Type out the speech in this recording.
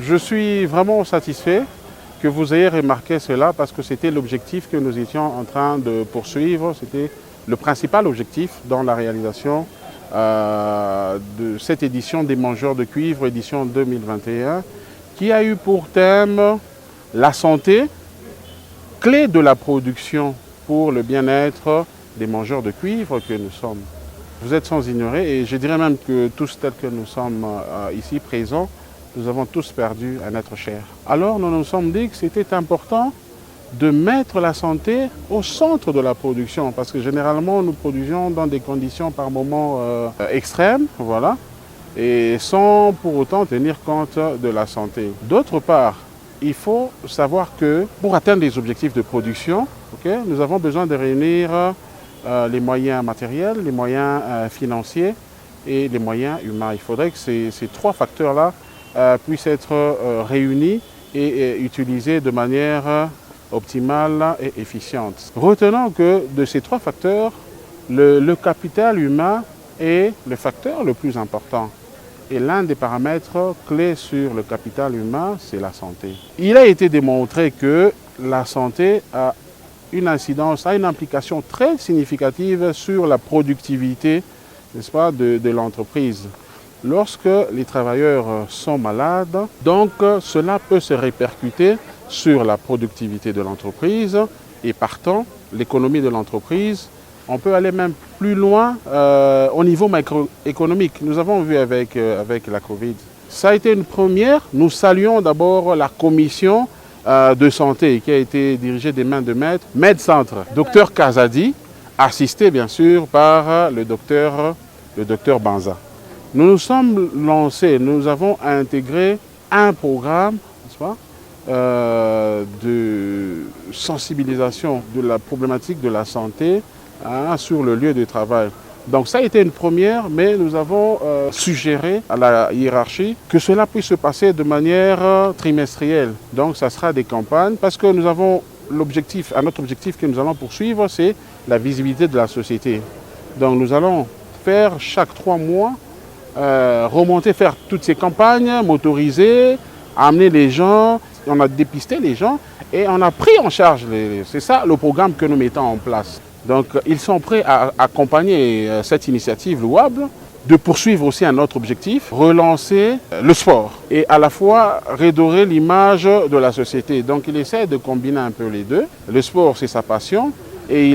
Je suis vraiment satisfait que vous ayez remarqué cela parce que c'était l'objectif que nous étions en train de poursuivre. C'était le principal objectif dans la réalisation de cette édition des Mangeurs de Cuivre, édition 2021, qui a eu pour thème la santé, clé de la production pour le bien-être des mangeurs de cuivre que nous sommes. Vous êtes sans ignorer, et je dirais même que tous tels que nous sommes ici présents, nous avons tous perdu un être cher. Alors nous nous sommes dit que c'était important de mettre la santé au centre de la production, parce que généralement nous produisions dans des conditions par moments extrêmes, voilà, et sans pour autant tenir compte de la santé. D'autre part, il faut savoir que pour atteindre les objectifs de production, nous avons besoin de réunir les moyens matériels, les moyens financiers et les moyens humains. Il faudrait que ces trois facteurs-là puissent être réunis et utilisés de manière optimale et efficiente. Retenons que de ces trois facteurs, le capital humain est le facteur le plus important. Et l'un des paramètres clés sur le capital humain, c'est la santé. Il a été démontré que la santé a une incidence, a une implication très significative sur la productivité, n'est-ce pas, de l'entreprise. Lorsque les travailleurs sont malades, donc cela peut se répercuter sur la productivité de l'entreprise et partant, l'économie de l'entreprise. On peut aller même plus loin au niveau macroéconomique. Nous avons vu avec la Covid. Ça a été une première. Nous saluons d'abord la commission de santé qui a été dirigée des mains de maître, MedCentre, Dr Kazadi, assisté bien sûr par le docteur Banza. Nous nous sommes lancés, nous avons intégré un programme, n'est-ce pas, de sensibilisation de la problématique de la santé sur le lieu de travail. Donc ça a été une première, mais nous avons suggéré à la hiérarchie que cela puisse se passer de manière trimestrielle. Donc ça sera des campagnes, parce que nous avons l'objectif, un autre objectif que nous allons poursuivre, c'est la visibilité de la société. Donc nous allons faire chaque 3 mois, remonter, faire toutes ces campagnes, motoriser, amener les gens, on a dépisté les gens et on a pris en charge, c'est ça le programme que nous mettons en place. Donc ils sont prêts à accompagner cette initiative louable, de poursuivre aussi un autre objectif, relancer le sport et à la fois redorer l'image de la société. Donc il essaie de combiner un peu les deux. Le sport c'est sa passion et il